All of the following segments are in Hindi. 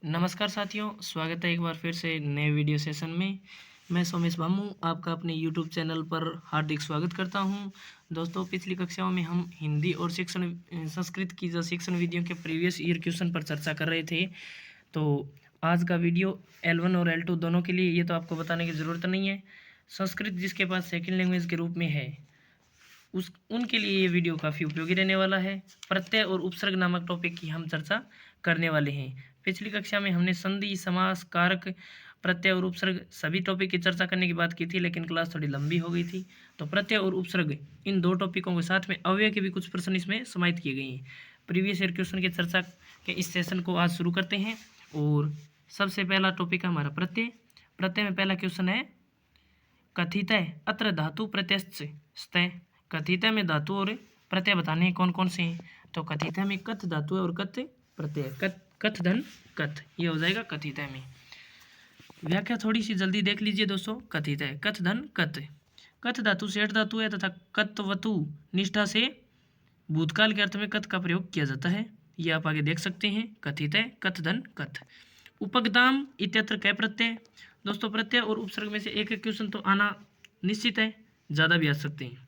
नमस्कार साथियों, स्वागत है एक बार फिर से नए वीडियो सेशन में। मैं सोमेश भामू आपका अपने यूट्यूब चैनल पर हार्दिक स्वागत करता हूं। दोस्तों, पिछली कक्षाओं में हम हिंदी और संस्कृत की जो शिक्षण विधियों के प्रीवियस ईयर क्वेश्चन पर चर्चा कर रहे थे। तो आज का वीडियो L1 और L2 दोनों के लिए, ये तो आपको बताने की ज़रूरत नहीं है। संस्कृत जिसके पास सेकेंड लैंग्वेज के रूप में है उनके लिए ये वीडियो काफ़ी उपयोगी रहने वाला है। प्रत्यय और उपसर्ग नामक टॉपिक की हम चर्चा करने वाले हैं। पिछली कक्षा में हमने संधि, समास, कारक, प्रत्यय और उपसर्ग सभी टॉपिक की चर्चा करने की बात की थी, लेकिन क्लास थोड़ी लंबी हो गई थी। तो प्रत्यय और उपसर्ग इन दो टॉपिकों के साथ में अव्यय के भी कुछ प्रश्न इसमें समाहित किए गए हैं। प्रीवियस ईयर क्वेश्चन की चर्चा के इस सेशन को आज शुरू करते हैं। और सबसे पहला टॉपिक है हमारा प्रत्यय। प्रत्यय में पहला क्वेश्चन है कथितः अत्र धातु प्रत्ययश्च स्तः। कथितः में धातु और प्रत्यय बताने हैं कौन कौन से हैं। तो कथितः में कथ धातु है और कथ प्रत्यय। कथ धन कथ, ये हो जाएगा कथितः में। व्याख्या थोड़ी सी जल्दी देख लीजिए दोस्तों। कथितः कथ धन कथ, कथ धातु से हठ धातु है तथा कत्वतु निष्ठा से भूतकाल के अर्थ में कथ का प्रयोग किया जाता है। ये आप आगे देख सकते हैं। कथितः कथ धन कथ। उपगताम इत्यत्र कै प्रत्यय। दोस्तों, प्रत्यय और उपसर्ग में से एक एक क्वेश्चन तो आना निश्चित है, ज़्यादा भी आ सकते हैं।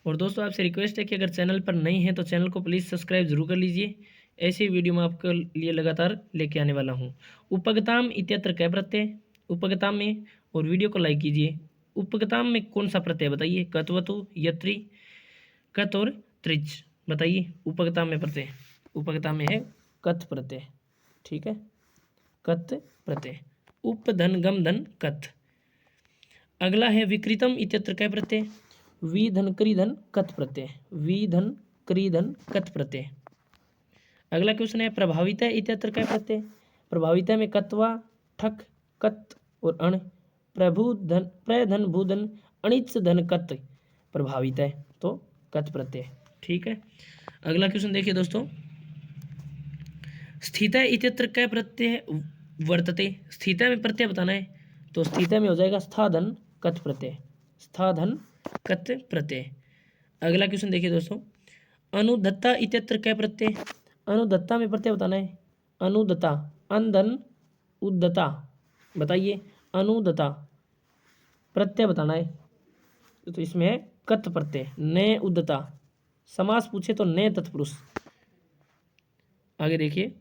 और दोस्तों, आपसे रिक्वेस्ट है कि अगर चैनल पर नए हैं तो चैनल को प्लीज़ सब्सक्राइब जरूर कर लीजिए। ऐसे वीडियो मैं आपके लिए लगातार लेके आने वाला हूँ। उपगताम इत्यत्र कै प्रत्यय, उपगताम में, और वीडियो को लाइक कीजिए। उपगताम में कौन सा प्रत्यय बताइए। कत्वतु, यत्रि, कत और त्रिच बताइए। उपगताम में प्रत्यय, उपगताम में है कथ प्रत्यय। ठीक है, कत प्रत्यय। उप धन गम धन कथ। अगला है विकृतम इत्यत्र कै प्रत्यय। वी धन क्री धन कथ प्रत्यय। वी धन क्री धन कथ प्रत्यय। अगला क्वेश्चन है प्रभाविता इत्यत्र कै प्रत्यय। प्रभाविता में कत्वा, ठक, कत और अण। प्रभु धन प्र धन भू धन अणिच धन कत प्रभाविता है, तो कथ प्रत्यय। ठीक है, अगला क्वेश्चन देखिए दोस्तों। स्थिता इत्यत्र कै प्रत्यय वर्तते। स्थिता में प्रत्यय बताना है, तो स्थिता में हो जाएगा स्थाधन कथ प्रत्यय। स्थाधन कथ प्रत्यय। अगला क्वेश्चन देखिए दोस्तों। अनुदत्ता इत्यत्र कै प्रत्यय। अनुदत्ता में प्रत्यय बताना है। अनुदत्ता, अनधन उद्दता बताइए। अनुदत्ता प्रत्यय बताना है, तो इसमें है कथ प्रत्यय। ने उद्दता, समास पूछे तो ने तत्पुरुष। आगे देखिए।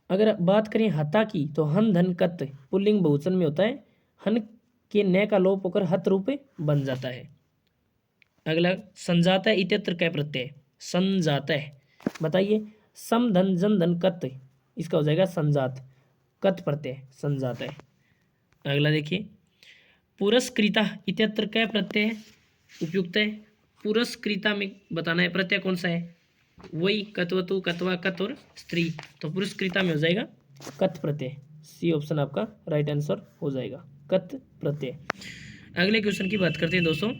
अगर बात करें हता की, तो हन धन कत पुल्लिंग बहुवचन में होता है। हन के न का लोप होकर हत रूप बन जाता है। अगला संजाता इत्यत्र कै प्रत्यय। संजाता बताइए। सम धन जन धन कत, इसका हो जाएगा संजात कत प्रत्यय संजाता। अगला देखिए। पुरस्कृता इत्यत्र कै प्रत्यय उपयुक्त है। पुरस्कृता में बताना है प्रत्यय कौन सा है। वही कत्वतु, कत्वा, कत और स्त्री, तो पुरस्कृता में हो जाएगा कथ प्रत्यय। सी ऑप्शन आपका राइट आंसर हो जाएगा, कथ प्रत्यय। अगले क्वेश्चन की बात करते हैं दोस्तों।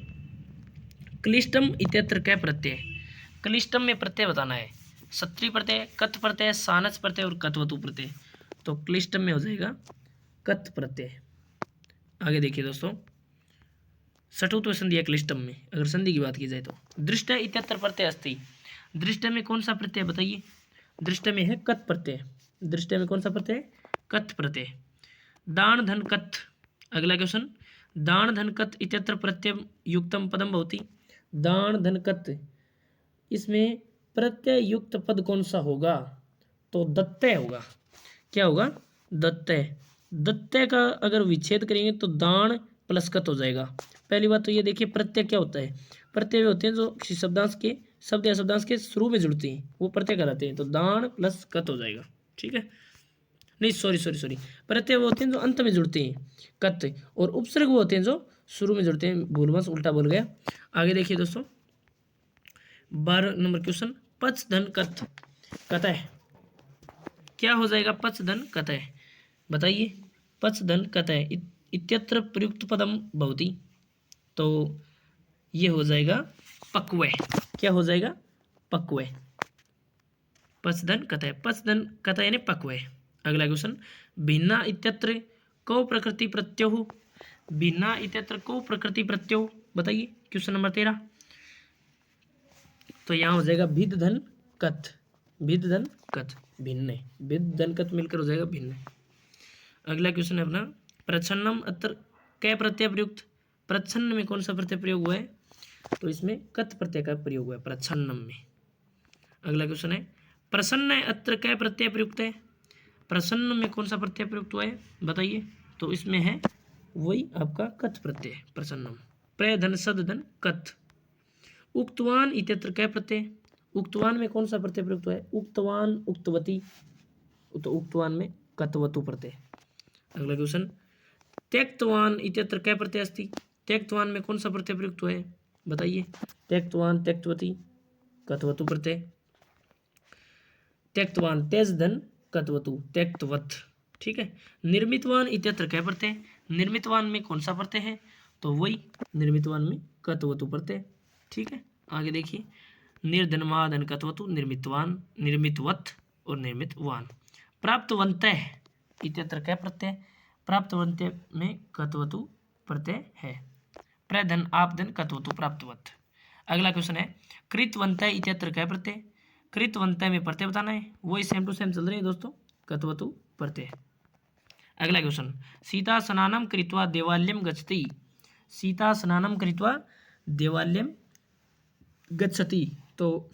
क्लिष्टम इत्यत्र कै प्रत्यय। क्लिष्टम में प्रत्यय बताना है। सत्री प्रत्यय, कथ प्रत्यय, सानच प्रत्यय और कत्वतु प्रत्यय, तो क्लिष्टम में हो जाएगा कथ प्रत्यय। आगे देखिए दोस्तों। सठुत्व संधि है क्लिष्टम में, अगर संधि की बात की जाए तो। दृष्ट इत्यत्र प्रत्यय अस्ति। दृष्ट में कौन सा प्रत्यय बताइए। दृष्ट में है कथ प्रत्यय। दृष्ट में कौन सा प्रत्यय, कथ प्रत्यय। दान धन कथ। अगला क्वेश्चन। दान धन कथ इत्यत्र प्रत्यय युक्तम पदम भवति। दान धन कथ, इसमें प्रत्यय युक्त पद कौन सा होगा, तो दत्तय होगा। क्या होगा, दत्तय। दत्तय का अगर विच्छेद करेंगे तो दान प्लस कथ हो जाएगा। पहली बात तो ये देखिए, प्रत्यय क्या होता है। प्रत्यय होते हैं जो किसी शब्दांश के, शब्द या शब्दांश के शुरू में जुड़ते हैं, वो प्रत्यय कहलाते हैं। तो दान प्लस कथ हो जाएगा। ठीक है, नहीं सॉरी, प्रत्यय वो होते हैं जो अंत में जुड़ते हैं, कथ, और उपसर्ग वो होते हैं जो शुरू में जुड़ते हैं। भूलवश उल्टा बोल गया। आगे देखिए दोस्तों। 12 नंबर क्वेश्चन। पच धन कथ कतः, क्या हो जाएगा पच धन कतः बताइए। पच धन कतः इत्यत्र प्रयुक्त पदम भवति, तो ये हो जाएगा पक्वय। क्या हो जाएगा, पक्वय। पचधन कतः, पचधन कतः यानी पक्वय। अगला क्वेश्चन। भिन्ना इत्यत्र को प्रकृति प्रत्यय। भिन्ना इत्यत्र को प्रकृति प्रत्यय बताइए। Question number 13। तो यहाँ हो जाएगा भिद धन कथ, भिद धन कथ, भिन्न, भिद धन कथ मिलकर हो जाएगा भिन्न। अगला क्वेश्चन है अपना प्रच्छन्नम अत्र कै प्रत्यय प्रयुक्त, प्रच्छन्न में कौन सा प्रत्यय प्रयोग हुआ है, तो इसमें कथ प्रत्यय का प्रयोग हुआ है प्रच्छन्नम में। अगला क्वेश्चन है प्रसन्न अत्र कै प्रत्यय प्रयुक्त है, प्रसन्न में कौन सा प्रत्यय प्रयुक्त हुआ है बताइए, तो इसमें है वही आपका कथ प्रत्यय प्रसन्नम। प्र धन सद धन कथ। उक्तवान इत्यत्र कै प्रत्यय, उक्तवान में कौन सा प्रत्यय प्रयुक्त हुआ है, उक्तवान उक्तवती, तो उक्तवान में कतवतु प्रत्यय। अगला क्वेश्चन त्यक्तवान इत्यत्र कै प्रत्यय अस्ति, त्यक्तवान में कौन सा प्रत्यय प्रयुक्त हुआ है बताइए, त्यक्तवान त्यक्तवती कतवतु प्रत्यय। त्यक्तवान तेज धन कतवतु त्यक्तवत, ठीक है। निर्मितवान इत्यत्र कै प्रत्यय, निर्मितवान में कौन सा प्रत्यय है, तो वही निर्मितवान में कतवतु प्रत्यय, ठीक है। आगे देखिए निर्धनवादन कतवतु निर्मितवान, निर्मितवत और निर्मितवान। प्राप्तवंतः इत्यत्र कै प्रत्यय, प्राप्तवंत्य में कतवतु प्रत्यय है। प्रधन आपधन कतवतु प्राप्तवत। अगला क्वेश्चन है कृतवंतः इत्यत्र कै प्रत्यय, कृतवंतः में प्रत्यय बताना है, वही सेम टू सेम चल रही है दोस्तों, कतवतु प्रत्यय। अगला क्वेश्चन सीता स्नानं कृत्वा देवालयं गच्छति, सीता स्नानं कृत्वा देवालयं गच्छति, तो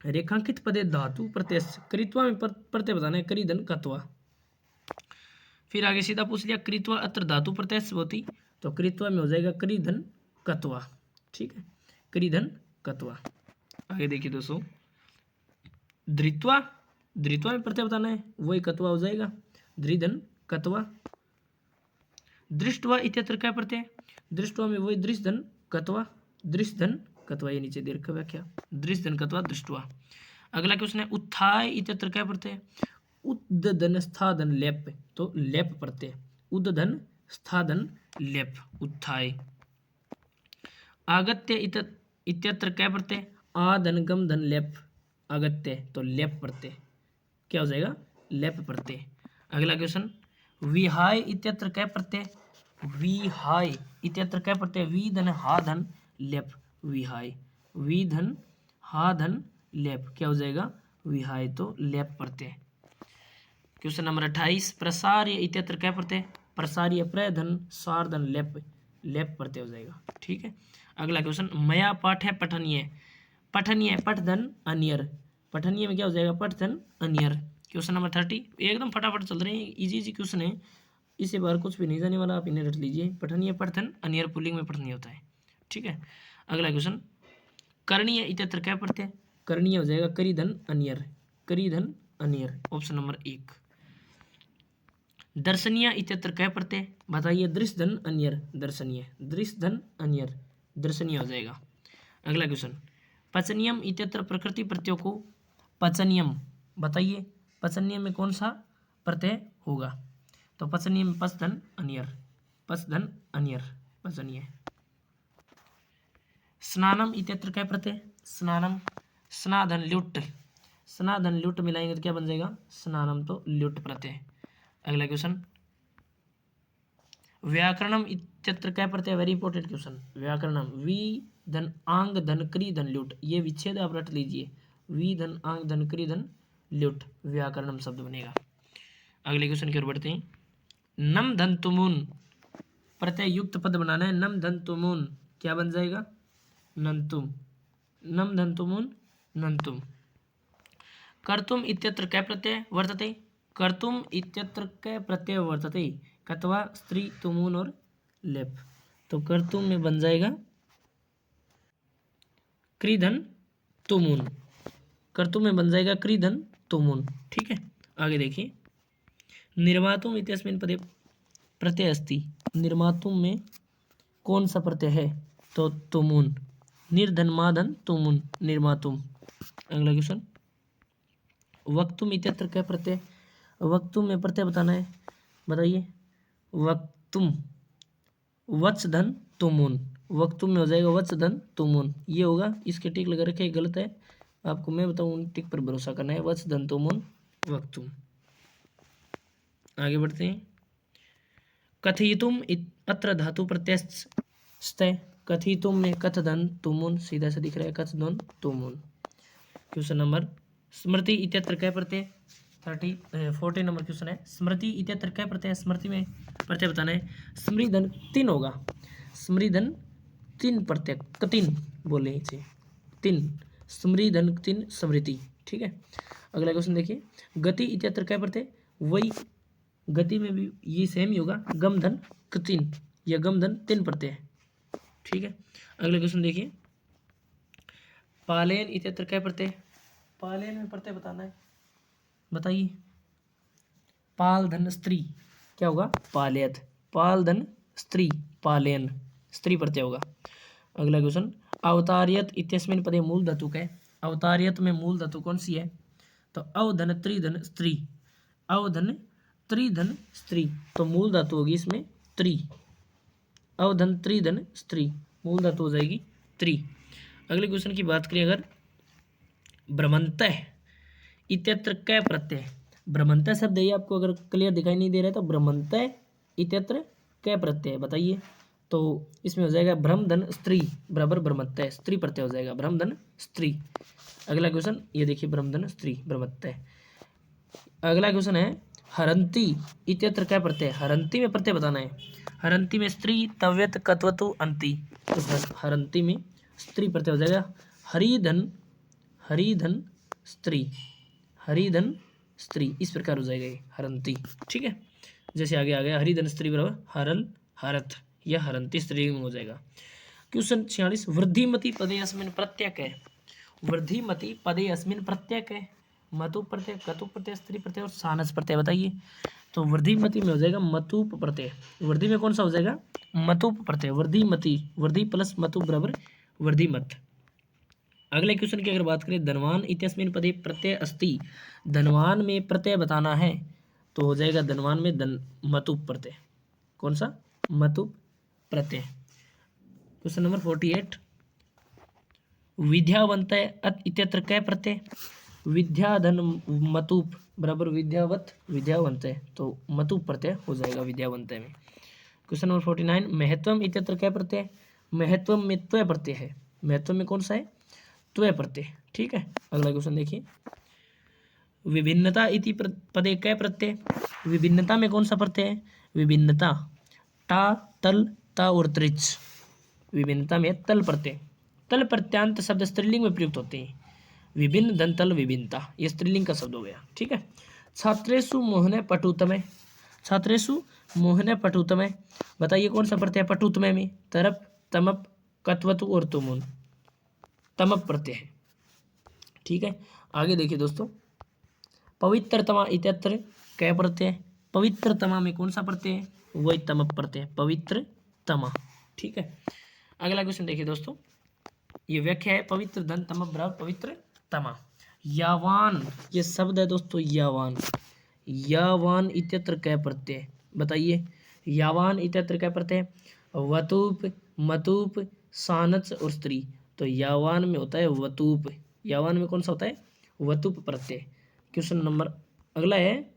रेखांकित पदे धातु प्रत्यय कृत्वा में प्रत्यय बताना है, करीधन कत्वा। फिर आगे सीधा पूछ लिया कृत्वा अत्र धातु प्रत्यय होती, तो कृत्वा में हो जाएगा करीधन कत्वा, ठीक है, करीधन कत्वा। आगे देखिए दोस्तों धृत्वा, धृत्वा में प्रत्यय बताना है, वही कत्वा हो जाएगा, धृधन कत्वा। दृष्टवा इत्यत्र क्या प्रत्यय, दृष्टवा में वही दृष्टधन कत्वा, दृष्टधन कत्वा, ये नीचे दीर्घ व्याख्या, दृष्टधन कत्वा दृष्टवा। अगला क्वेश्चन है उत्थाय इत्यत्र क्या प्रत्यय, उद्दधन स्थाधन लेप, तो लेप प्रत्यय, उद्दधन स्थाधन लेप, उत्थाय। आगत्य इत्यत्र क्या प्रत्यय, आधन गम धन लेप, आगत्य तो लेप प्रत्यय, क्या हो जाएगा लेप प्रत्यय। अगला क्वेश्चन विहाय इत्यत्र क्या प्रत्यय, विहाय इत्यत्र क्या प्रत्यय, वी धन हा धन लेप, विहाय, वी धन हा धन लेप, क्या हो जाएगा विहाय, तो लेप प्रत्यय। क्वेश्चन नंबर 28 प्रसार्य इत्यत्र क्या प्रत्यय, प्रसार्य प्रधन सार्धन लेप, लेप प्रत्यय हो जाएगा, ठीक है। अगला क्वेश्चन मया पाठ्य पठनीय, पठनीय पठधन अनियर, पठनीय में क्या हो जाएगा पठधन अनियर। क्वेश्चन नंबर 30 एकदम फटाफट चल रहे हैं, इजी इजी क्वेश्चन है, इससे बाहर कुछ भी नहीं जाने वाला, आप इन्हें रट लीजिए। पठनीय पठधन अनियर पुल्लिंग में पठनीय होता है, ठीक है। अगला क्वेश्चन करणीय इत्यत्र क्या प्रत्यय, करणीय हो जाएगा करीधन अनियर, करीधन अनियर, ऑप्शन नंबर 1। दर्शनीय इत्यत्र क्या प्रत्यय बताइए, दृश्यधन अनियर, दर्शनीय, दृश्यधन अनियर, दर्शनीय हो जाएगा। अगला क्वेश्चन पचनियम इत्यत्र प्रकृति प्रत्ययों को, पचनियम बताइए, पचनियम में कौन सा प्रत्यय होगा, तो पचनियम में पचधन अनियर, पचधन अनियर, पचनीय। स्नानम इत्यत्र क्या प्रत्यय, स्नानम, स्नाधन ल्युट, स्नाधन ल्युट मिलाएंगे तो क्या बन जाएगा स्नानम, तो ल्युट प्रत्यय। अगला क्वेश्चन व्याकरणम इत्यत्र क्या प्रत्यय, वेरी इंपॉर्टेंट क्वेश्चन, व्याकरणम वी धन आंग धन क्री धन ल्युट, ये विच्छेद आप रट लीजिए, वी धन आंग धन क्री धन ल्युट, व्याकरणम शब्द बनेगा। अगले क्वेश्चन की ओर बढ़ते हैं नम धन तुमुन, प्रत्यय युक्त पद बनाना है, नम धन तुमुन क्या बन जाएगा नंतुम, नम धन तुमुन नंतुम। कर्तुम इत्यत्र क्या प्रत्यय वर्तते, कर्तुम इत्यत्र क्या प्रत्यय वर्तते, कत्वा स्त्री तुमुन और लेप, तो कर्तुम में बन जाएगा क्रीधन तुमुन, कर्तुम में बन जाएगा क्रीधन तुमुन, ठीक है। आगे देखिए निर्मातुम इत्यस्मिन् पदे प्रत्यय अस्ति, निर्मातुम में कौन सा प्रत्यय है, तो तुमुन, निर्धन माधन तुमुन, निर्मातुम। अगला क्वेश्चन वक्तुम इत्यत्र क्या प्रत्यय, वक्तुम में प्रत्यय बताना है, बताइए वक्तुम, वत्सधन तुमुन, वक्तुम में हो जाएगा वत्सधन तुमुन, ये होगा, इसके टिक लगा रखे गलत है, आपको मैं बताऊं टिक पर भरोसा करना है, वत्सधन तुमुन वक्तुम। आगे बढ़ते हैं कथयितुम अत्र धातु प्रत्यय, कथितुम में कथधन तुमुन, सीधा से दिख रहा है कथधन तुमुन। क्वेश्चन नंबर स्मृति इत्यत्र कै प्रत्यय, 40 नंबर क्वेश्चन है। स्मृति इत्यत्र कै प्रत्यय, स्मृति में प्रत्यय बताना है। स्मृधन तीन होगा, स्मृधन तीन प्रत्यय, कतिन बोले इसे, तीन स्मृधन तीन स्मृति, ठीक है। अगला क्वेश्चन देखिए, गति इत्यत्र कै प्रत्यय, वही गति में भी ये सेम ही होगा, गम धन कतिन या गम धन तीन प्रत्यय, ठीक है। अगला क्वेश्चन देखिए, पालेन इत्यत्र कै प्रत्यय, पालेन में प्रत्यय बताना है, बताइए। पाल धन स्त्री क्या होगा, पालयत, पाल धन स्त्री पालयन, स्त्री प्रत्यय होगा। अगला क्वेश्चन, अवतार्यत इत्यस्मिन् पदे मूल धातु है, अवतार्यत में मूल धातु कौन सी है, तो अवधन त्रिधन स्त्री, अवधन त्रिधन स्त्री, तो मूल धातु होगी इसमें त्रि, अवधन त्रिधन स्त्री, मूल धातु हो जाएगी त्रि। अगले क्वेश्चन की बात करें अगर, भ्रमंतः इत्यत्र कै प्रत्यय, भ्रमंतः शब्द है आपको अगर क्लियर दिखाई नहीं दे रहा है तो भ्रमंतः इत्यत्र कै प्रत्यय बताइए, तो इसमें हो जाएगा भ्रम धन स्त्री बराबर भ्रमंतः, स्त्री प्रत्यय हो जाएगा, भ्रम धन स्त्री। अगला क्वेश्चन ये देखिए, भ्रम धन स्त्री भ्रमंतः। अगला क्वेश्चन है, हरंती इत्यत्र कै प्रत्यय, हरंती में प्रत्यय बताना है। हरंती में स्त्री तव्यत कत्वतु अंति, तो हरंती में स्त्री प्रत्यय हो जाएगा, हरिधन, हरिधन स्त्री, हरिधन स्त्री, इस प्रकार हो जाएगा ये हरंती, ठीक है। जैसे आगे आ गया, हरिधन स्त्री बराबर हरल हरत या हरंती स्त्री में हो जाएगा। क्वेश्चन 46, वृद्धिमती पदे अस्मिन् प्रत्यय है, वृद्धिमती पदे अस्मिन् प्रत्यय है, मतु प्रत्यय, कतु प्रत्यय, स्त्री प्रत्यय और सानस प्रत्यय बताइए। तो वृद्धिमती में हो जाएगा मतुप प्रत्यय, वृद्धि में कौन सा हो जाएगा, मतुप प्रत्यय, वृद्धिमती, वृद्धि प्लस मतु बराबर वृद्धिमत। अगले क्वेश्चन की अगर बात करें, धनवान इत्यस्मिन् पदे प्रत्यय अस्ति, धनवान में प्रत्यय बताना है, तो हो जाएगा धनवान में धन मतुप प्रत्यय, कौन सा, मतुप प्रत्यय। क्वेश्चन नंबर 48, विद्यावंत इत्यत्र कै प्रत्यय, विद्याधन मतुप बराबर विद्यावत विद्यावंत, तो मतुप प्रत्यय हो जाएगा विद्यावंत में। क्वेश्चन नंबर 49, महत्वम इत्यत्र कै प्रत्यय, महत्वम में त्वय प्रत्यय है, महत्व में कौन सा है, त्वय प्रत्यय, ठीक है। अगला क्वेश्चन देखिए, विभिन्नता इति पदे कै प्रत्यय, विभिन्नता में कौन सा प्रत्यय है, विभिन्नता टा तल ता और त्रिच, विभिन्नता में तल प्रत्यय, तल प्रत्यांत शब्द स्त्रीलिंग में प्रयुक्त होते हैं, विभिन्न धन तल विभिन्नता, ये स्त्रीलिंग का शब्द हो गया, ठीक है। छात्रेषु मोहने पटुतमे, छात्रेषु मोहने पटुतमे बताइए कौन सा प्रत्यय, पटुतमे में तरप तमप कत्वतु और तुमुन, तमप प्रत्यय है, ठीक है। आगे देखिए दोस्तों, पवित्रतमा इत्यत्र कै प्रत्यय, पवित्रतमा में कौन सा प्रत्यय है, वही तमप प्रत्यय, पवित्रतमा, ठीक है। अगला क्वेश्चन देखिए दोस्तों, ये व्याख्या है, पवित्र धन तमप बराबर पवित्र तमा। यावान ये शब्द है दोस्तों, यावान, यावान इत्यत्र कै प्रत्यय बताइए, यावान इत्यत्र कै प्रत्यय, वतूप मतूप सानच और स्त्री, तो यावान में होता है वतूप, यावान में कौन सा होता है, वतूप प्रत्यय। क्वेश्चन नंबर अगला है,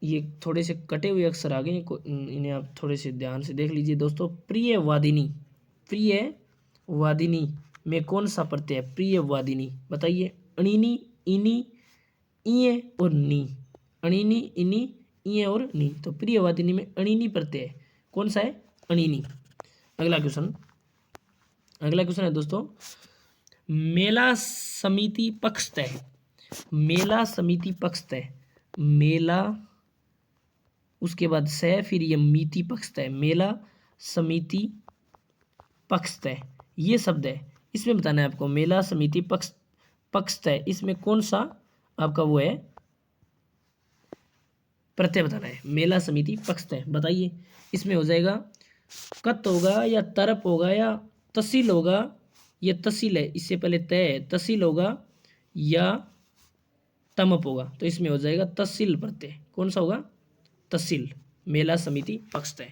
ये थोड़े से कटे हुए अक्षर आ गए, इन्हें आप थोड़े से ध्यान से देख लीजिए दोस्तों। प्रिय वादिनी, प्रिय वादिनी में कौन सा प्रत्यय है, प्रिय वादिनी बताइए, अणिनी इनी इये और नी, अणिनी इनी इये और नी, तो प्रिय वादिनी में अणिनी प्रत्यय कौन सा है, अणिनी। अगला क्वेश्चन, अगला क्वेश्चन है दोस्तों, मेला समिति पक्षतः, मेला समिति पक्षतः, मेला उसके बाद से फिर ये मिति पक्षतः, मेला समिति पक्षतः ये शब्द है, इसमें बताना है आपको, मेला समिति पक्षतः, इसमें कौन सा आपका वो है प्रत्यय बताना है, मेला समिति पक्षतः बताइए। इसमें हो जाएगा कत होगा या तरप होगा या तसील होगा, ये तसील है, इससे पहले तय है, तसील होगा या तमप होगा, तो इसमें हो जाएगा तसील प्रत्यय, कौन सा होगा, तसील, मेला समिति पक्षतः।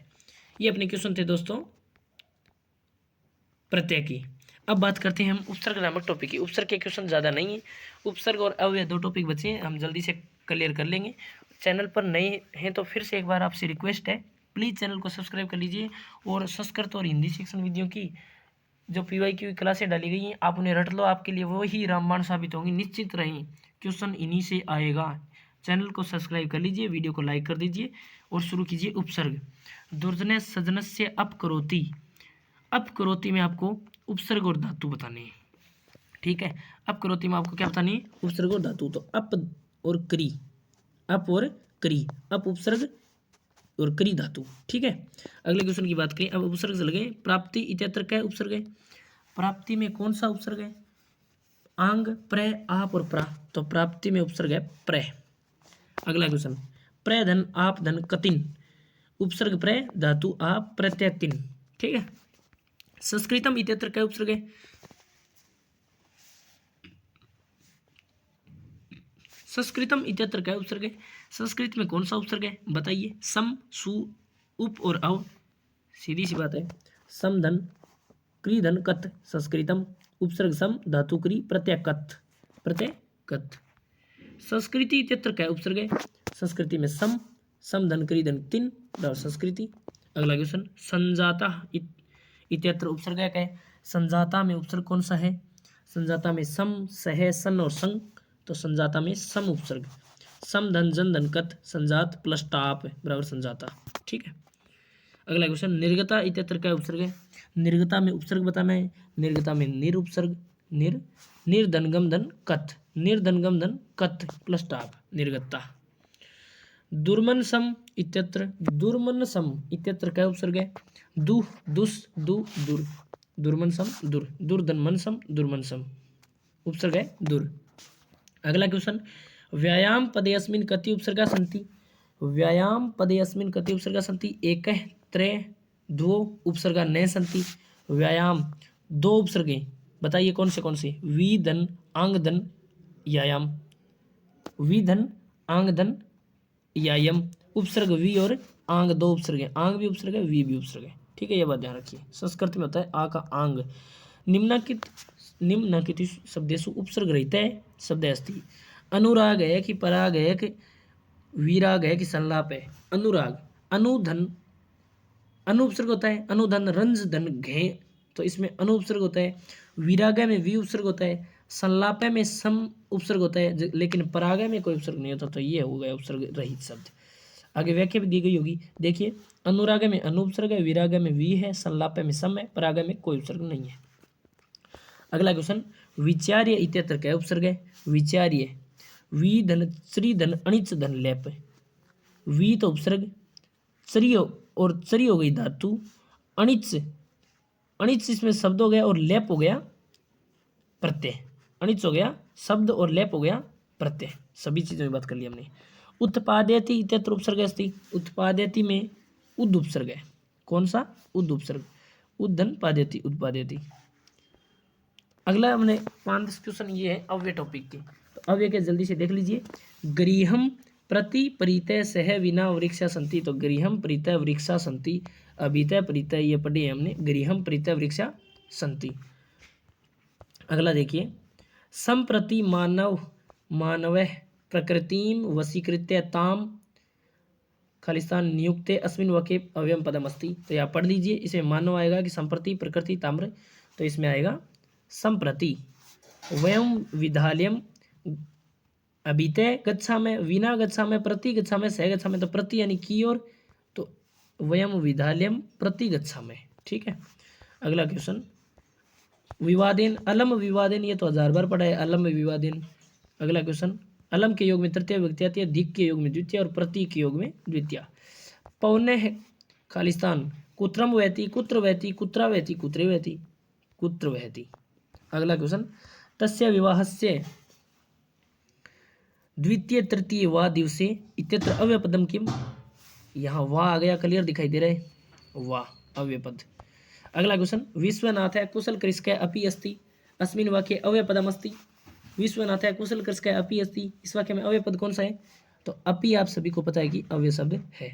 ये अपने क्वेश्चन थे दोस्तों प्रत्यय की। अब बात करते हैं हम उपसर्ग नामक टॉपिक की। उपसर्ग के क्वेश्चन ज़्यादा नहीं है, उपसर्ग और अव्यय दो टॉपिक बचे हैं, हम जल्दी से क्लियर कर लेंगे। चैनल पर नए हैं तो फिर से एक बार आपसे रिक्वेस्ट है प्लीज़ चैनल को सब्सक्राइब कर लीजिए। और संस्कृत और हिंदी शिक्षण विधियों की जो PYQ क्लासें डाली गई हैं आप उन्हें रट लो, आपके लिए वो ही रामबाण साबित होंगी। निश्चित रहें क्वेश्चन इन्हीं से आएगा। चैनल को सब्सक्राइब कर लीजिए, वीडियो को लाइक कर दीजिए और शुरू कीजिए। उपसर्ग दुर्जने सजनस्य अपकरोति। अपकरोति में आपको उपसर्ग और धातु बताने हैं, ठीक है। अपकरोति में आपको क्या बतानी है? उपसर्ग और धातु। तो अप और क्री, अप और क्री, अप उपसर्ग और क्री धातु, ठीक है। अगले क्वेश्चन की बात करें। अब उपसर्ग से लगे प्राप्ति इत्यत्र क्या उपसर्ग है? प्राप्ति में कौन सा उपसर्ग है? आंग, प्र, आप और प्रा। तो प्राप्ति में उपसर्ग है प्र। अगला क्वेश्चन प्र धन आप धन कतिन, उपसर्ग प्र, धातु आप, प्रत्यय तिन, ठीक है। संस्कृतम इत्यत्र क्या उपसर्ग है? संस्कृतम इत्यत्र क्या उपसर्ग है? संस्कृत में कौन सा उपसर्ग है बताइए? सम, सु, उप और अव। सीधी सी बात है। सम धन क्री धन कत, संस्कृतम, उपसर्ग सम, धातु क्री, प्रत्यय कत, प्रत्यय कत। संस्कृति इत्यत्र क्या उपसर्ग है? संस्कृति में सम, सम धन क्री धन तिन, संस्कृति। अगला क्वेश्चन संजाता इत्यत्र उपसर्ग क्या है? संजाता में उपसर्ग कौन सा है? संजाता में सम, सह, सन और संग। तो संजाता में सम उपसर्ग। सम धन जन धन कत, संजात प्लस टाप बराबर संजाता, ठीक है। अगला क्वेश्चन निर्गता इत्यत्र क्या उपसर्ग है? निर्गता में उपसर्ग बताना है। निर्गता में निर उपसर्ग, निर, निर्धनगम धन कत, निर्धनगम धन कत प्लस टाप, निर्गता। दुर्मनसम इत्यत्र, दुर्मनसम इत्यत्र क्या उपसर्ग है? दु, दुस, दु, दुर, दुर्मनसम, दुर, दुर्धनमनसम, दुर्मनसम, उपसर्ग है दुर। अगला क्वेश्चन व्यायाम पदे अस्मिन् कति उपसर्गा सन्ति? व्यायाम पदे अस्मिन् कति उपसर्गा सन्ति? एकः, त्रय, द्वौ उपसर्गा न सन्ति। व्यायाम दो उपसर्गे बताइए कौन से? वी धन आंग धन यायाम, वी धन आंग धन यायम, उपसर्ग वी और आंग दो उपसर्ग है। आंग भी उपसर्ग है, वी भी उपसर्ग है, ठीक है। ये बात ध्यान रखिए। संस्कृत में होता है आ का आंग। निम्नलिखित शब्देषु उपसर्ग रहता है शब्द अस्ति। अनुराग है कि पराग है कि विराग है कि संलाप है? अनुराग, अनुधन, अनु उपसर्ग होता है। अनुधन रंज धन घे, तो इसमें अनु उपसर्ग होता है। विराग में वी उपसर्ग होता है। संलाप में सम उपसर्ग होता है, लेकिन पराग में कोई उपसर्ग नहीं होता। तो ये हो गया उपसर्ग रहित शब्द। आगे व्याख्या भी दी गई होगी, देखिए। अनुराग में अनु उपसर्ग है, विराग में वी है, संलाप में सम है, पराग में कोई उपसर्ग नहीं है। अगला क्वेश्चन विचार्य इत्यत्र क्या उपसर्ग है? विचार्य वी धन श्री धन अणिच धन लेप। वी तो उपसर्ग, श्री और श्री हो गई धातु, अणिच, अणिच इसमें शब्द हो गया और लेप हो गया प्रत्यय। अणिच हो गया शब्द और लेप हो गया प्रत्यय। सभी चीजों की बात कर ली हमने। उत्पाद्यति इत्यत्र उपसर्ग अस्ति। उत्पाद्यति में उद उपसर्ग है। कौन सा? उद उपसर्ग। उद्धन पाद्यति, उत्पाद्यति। अगला हमने 5 क्वेश्चन ये है अव्यय टॉपिक के। तो अव्यय के जल्दी से देख लीजिए। गृहम प्रति परितय सह विना वृक्षा संति। तो गृहम परितय वृक्षा संति, अभितय परितय ये पढ़े हमने। गृहम परितय वृक्षा संति। अगला देखिए संप्रति मानव मानव प्रकृतिम वशीकृत्य ताम खालिस्तान नियुक्ते अस्मिन् वाक्ये अव्ययम पदम अस्ति। तो यहाँ पढ़ लीजिए। इसमें मानव आएगा कि संप्रति, प्रकृति, ताम्र। तो इसमें आएगा संप्रति। वयम विद्यालयम अभितय गच्छामि, विना गच्छामि, प्रति गच्छामि, सह गच्छामि। तो प्रति यानी की ओर, तो वयम विद्यालयम प्रति गच्छामि, ठीक है। अगला क्वेश्चन विवादेन अलम विवादेन, ये तो 1000 बार पढ़ा है। अलम विवादेन। अगला क्वेश्चन अलम के योग में तृतीय विभक्ति आती है, धिक के योग में द्वितीय और प्रति के योग में द्वितीय। पौने खालिस्तान कुत्रम वहति, कुत्र वहति, कुत्रा वहति, कुत्रे वहति, कुत्र वहति। अगला क्वेश्चन तस्य विवाहस्य द्वितीय तृतीय वा दिवसे इत्यत्र अव्यय पदम किम। यहाँ वा आ गया, क्लियर दिखाई दे रहा है, वा अव्यय पद। अगला क्वेश्चन विश्वनाथ है कुशल कृषक अपि अस्ति, अस्मिन् वाक्ये अव्यय पदम अस्ति। विश्वनाथ है कुशल कृषक अपि अस्ति, इस वाक्य में अव्यय पद कौन सा है? तो अपि आप सभी को पता है कि अव्यय शब्द है।